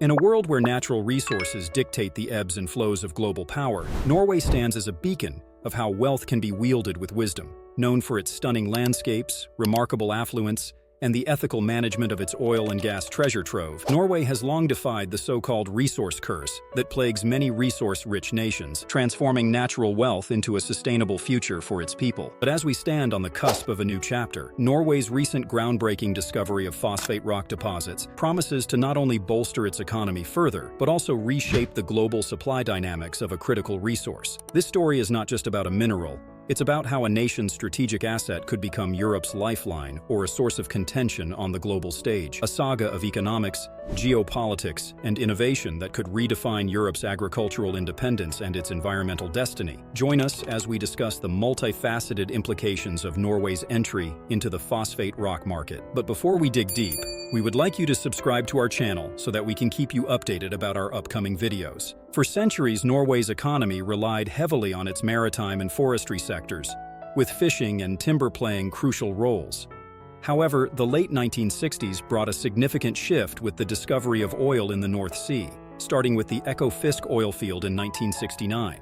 In a world where natural resources dictate the ebbs and flows of global power, Norway stands as a beacon of how wealth can be wielded with wisdom. Known for its stunning landscapes, remarkable affluence, and the ethical management of its oil and gas treasure trove, Norway has long defied the so-called resource curse that plagues many resource-rich nations, transforming natural wealth into a sustainable future for its people. But as we stand on the cusp of a new chapter, Norway's recent groundbreaking discovery of phosphate rock deposits promises to not only bolster its economy further, but also reshape the global supply dynamics of a critical resource. This story is not just about a mineral. It's about how a nation's strategic asset could become Europe's lifeline or a source of contention on the global stage. A saga of economics, geopolitics, and innovation that could redefine Europe's agricultural independence and its environmental destiny. Join us as we discuss the multifaceted implications of Norway's entry into the phosphate rock market. But before we dig deep, we would like you to subscribe to our channel so that we can keep you updated about our upcoming videos. For centuries, Norway's economy relied heavily on its maritime and forestry sectors, with fishing and timber playing crucial roles. However, the late 1960s brought a significant shift with the discovery of oil in the North Sea, starting with the Ekofisk oil field in 1969.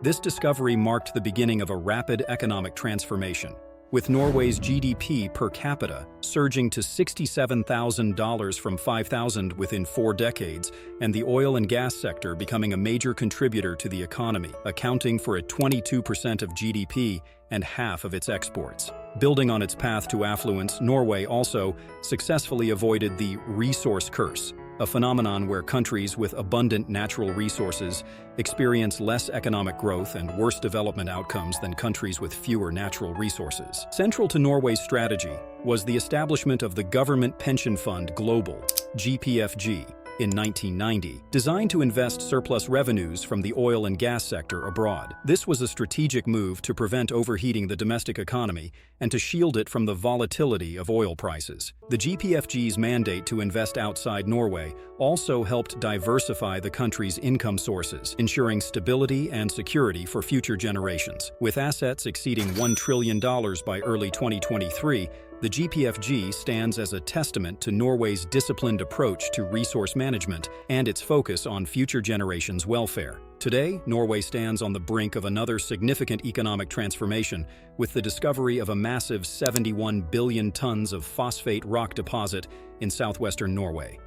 This discovery marked the beginning of a rapid economic transformation, with Norway's GDP per capita surging to $67,000 from $5,000 within 4 decades, and the oil and gas sector becoming a major contributor to the economy, accounting for 22% of GDP and half of its exports. Building on its path to affluence, Norway also successfully avoided the resource curse, a phenomenon where countries with abundant natural resources experience less economic growth and worse development outcomes than countries with fewer natural resources. Central to Norway's strategy was the establishment of the Government Pension Fund Global, GPFG, in 1990, designed to invest surplus revenues from the oil and gas sector abroad. This was a strategic move to prevent overheating the domestic economy and to shield it from the volatility of oil prices. The GPFG's mandate to invest outside Norway also helped diversify the country's income sources, ensuring stability and security for future generations. With assets exceeding $1 trillion by early 2023, the GPFG stands as a testament to Norway's disciplined approach to resource management and its focus on future generations' welfare. Today, Norway stands on the brink of another significant economic transformation with the discovery of a massive 71 billion tons of phosphate rock deposit in southwestern Norway.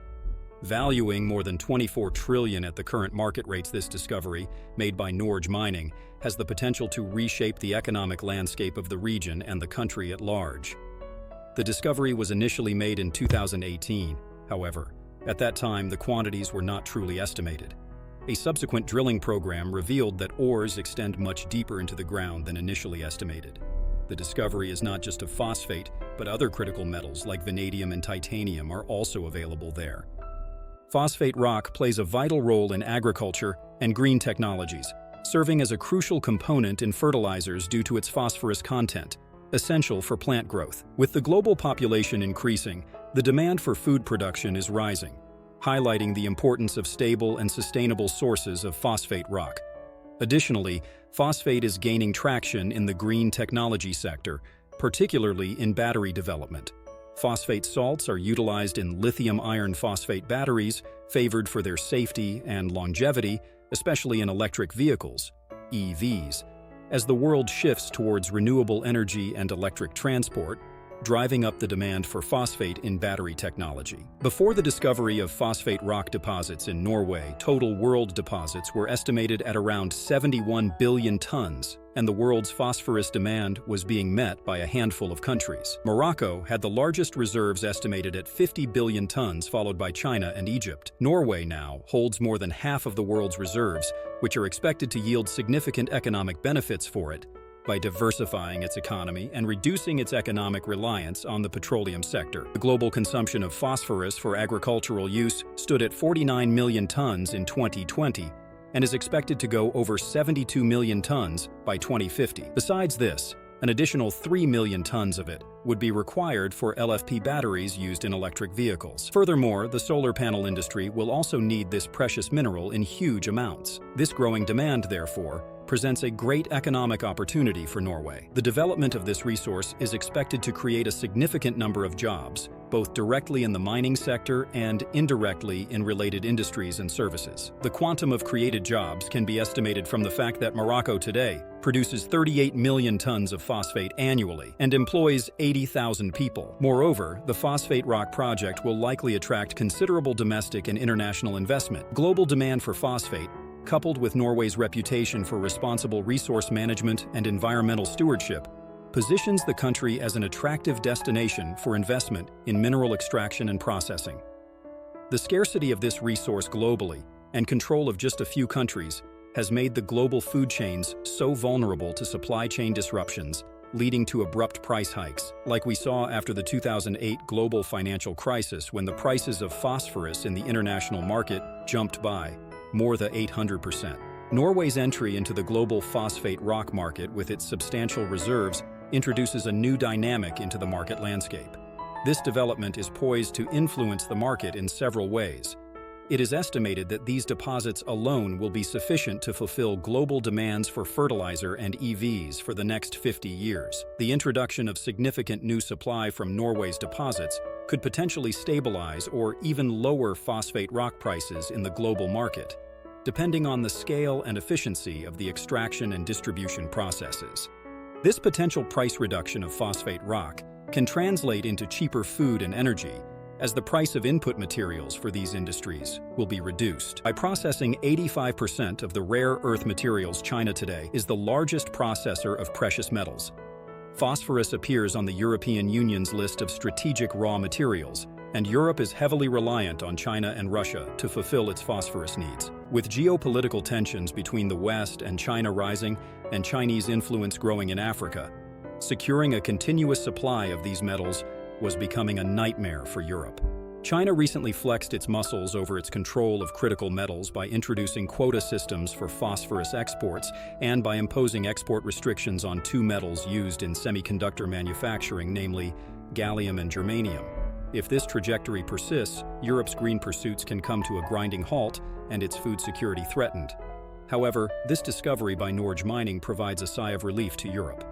Valuing more than 24 trillion at the current market rates, this discovery, made by Norge Mining, has the potential to reshape the economic landscape of the region and the country at large. The discovery was initially made in 2018, however. At that time, the quantities were not truly estimated. A subsequent drilling program revealed that ores extend much deeper into the ground than initially estimated. The discovery is not just of phosphate, but other critical metals like vanadium and titanium are also available there. Phosphate rock plays a vital role in agriculture and green technologies, serving as a crucial component in fertilizers due to its phosphorus content, essential for plant growth. With the global population increasing, the demand for food production is rising, highlighting the importance of stable and sustainable sources of phosphate rock. Additionally, phosphate is gaining traction in the green technology sector, particularly in battery development. Phosphate salts are utilized in lithium iron phosphate batteries, favored for their safety and longevity, especially in electric vehicles, EVs, as the world shifts towards renewable energy and electric transport, driving up the demand for phosphate in battery technology. Before the discovery of phosphate rock deposits in Norway, total world deposits were estimated at around 71 billion tons, and the world's phosphorus demand was being met by a handful of countries. Morocco had the largest reserves, estimated at 50 billion tons, followed by China and Egypt. Norway now holds more than half of the world's reserves, which are expected to yield significant economic benefits for it by diversifying its economy and reducing its economic reliance on the petroleum sector. The global consumption of phosphorus for agricultural use stood at 49 million tons in 2020 and is expected to go over 72 million tons by 2050. Besides this, an additional 3 million tons of it would be required for LFP batteries used in electric vehicles. Furthermore, the solar panel industry will also need this precious mineral in huge amounts. This growing demand, therefore, presents a great economic opportunity for Norway. The development of this resource is expected to create a significant number of jobs, both directly in the mining sector and indirectly in related industries and services. The quantum of created jobs can be estimated from the fact that Morocco today produces 38 million tons of phosphate annually and employs 80,000 people. Moreover, the phosphate rock project will likely attract considerable domestic and international investment. Global demand for phosphate, coupled with Norway's reputation for responsible resource management and environmental stewardship, positions the country as an attractive destination for investment in mineral extraction and processing. The scarcity of this resource globally and control of just a few countries has made the global food chains so vulnerable to supply chain disruptions, leading to abrupt price hikes, like we saw after the 2008 global financial crisis when the prices of phosphorus in the international market jumped by more than 800%. Norway's entry into the global phosphate rock market with its substantial reserves introduces a new dynamic into the market landscape. This development is poised to influence the market in several ways. It is estimated that these deposits alone will be sufficient to fulfill global demands for fertilizer and EVs for the next 50 years. The introduction of significant new supply from Norway's deposits could potentially stabilize or even lower phosphate rock prices in the global market, depending on the scale and efficiency of the extraction and distribution processes. This potential price reduction of phosphate rock can translate into cheaper food and energy, as the price of input materials for these industries will be reduced. By processing 85% of the rare earth materials, China today is the largest processor of precious metals. Phosphorus appears on the European Union's list of strategic raw materials, and Europe is heavily reliant on China and Russia to fulfill its phosphorus needs. With geopolitical tensions between the West and China rising and Chinese influence growing in Africa, securing a continuous supply of these metals was becoming a nightmare for Europe. China recently flexed its muscles over its control of critical metals by introducing quota systems for phosphorus exports and by imposing export restrictions on two metals used in semiconductor manufacturing, namely gallium and germanium. If this trajectory persists, Europe's green pursuits can come to a grinding halt and its food security threatened. However, this discovery by Norge Mining provides a sigh of relief to Europe,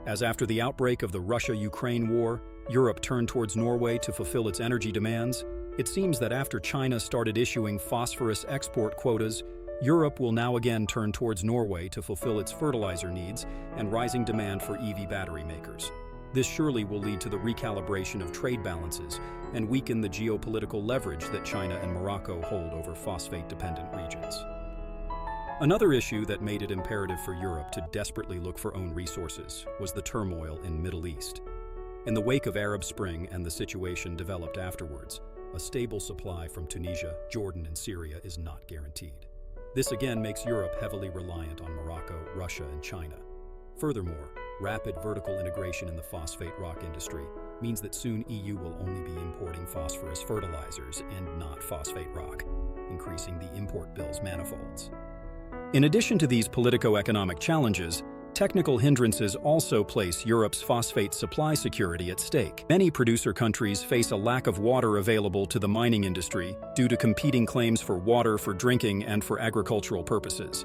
as after the outbreak of the Russia-Ukraine war, Europe turned towards Norway to fulfill its energy demands. It seems that after China started issuing phosphorus export quotas, Europe will now again turn towards Norway to fulfill its fertilizer needs and rising demand for EV battery makers. This surely will lead to the recalibration of trade balances and weaken the geopolitical leverage that China and Morocco hold over phosphate-dependent regions. Another issue that made it imperative for Europe to desperately look for own resources was the turmoil in Middle East. In the wake of Arab Spring and the situation developed afterwards, a stable supply from Tunisia, Jordan, and Syria is not guaranteed. This again makes Europe heavily reliant on Morocco, Russia, and China. Furthermore, rapid vertical integration in the phosphate rock industry means that soon EU will only be importing phosphorus fertilizers and not phosphate rock, increasing the import bills manifolds. In addition to these politico-economic challenges, technical hindrances also place Europe's phosphate supply security at stake. Many producer countries face a lack of water available to the mining industry due to competing claims for water for drinking and for agricultural purposes.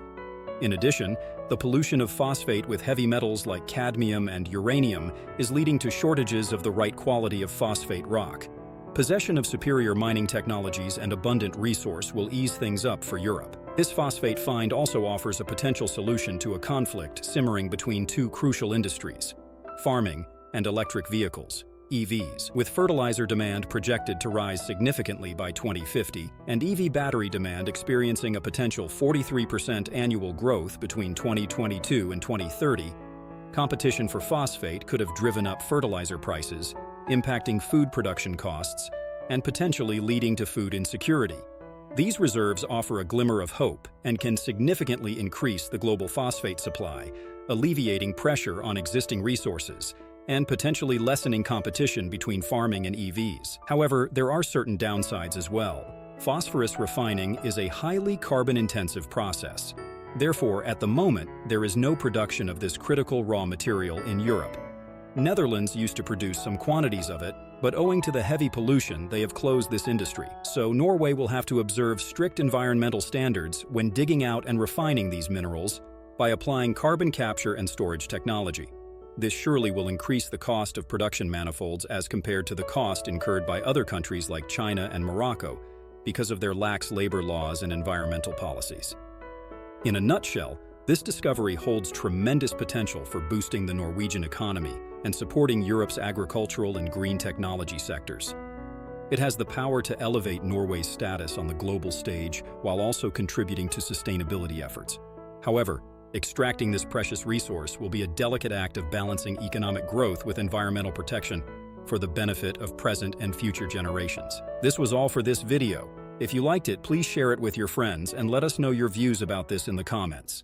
In addition, the pollution of phosphate with heavy metals like cadmium and uranium is leading to shortages of the right quality of phosphate rock. Possession of superior mining technologies and abundant resource will ease things up for Europe. This phosphate find also offers a potential solution to a conflict simmering between two crucial industries: farming and electric vehicles, EVs. With fertilizer demand projected to rise significantly by 2050 and EV battery demand experiencing a potential 43% annual growth between 2022 and 2030, competition for phosphate could have driven up fertilizer prices, impacting food production costs and potentially leading to food insecurity. These reserves offer a glimmer of hope and can significantly increase the global phosphate supply, alleviating pressure on existing resources and potentially lessening competition between farming and EVs. However, there are certain downsides as well. Phosphorus refining is a highly carbon-intensive process. Therefore, at the moment, there is no production of this critical raw material in Europe. Netherlands used to produce some quantities of it, but owing to the heavy pollution, they have closed this industry. So Norway will have to observe strict environmental standards when digging out and refining these minerals, by applying carbon capture and storage technology. This surely will increase the cost of production manifolds as compared to the cost incurred by other countries like China and Morocco because of their lax labor laws and environmental policies. In a nutshell, this discovery holds tremendous potential for boosting the Norwegian economy and supporting Europe's agricultural and green technology sectors. It has the power to elevate Norway's status on the global stage while also contributing to sustainability efforts. However, extracting this precious resource will be a delicate act of balancing economic growth with environmental protection for the benefit of present and future generations. This was all for this video. If you liked it, please share it with your friends and let us know your views about this in the comments.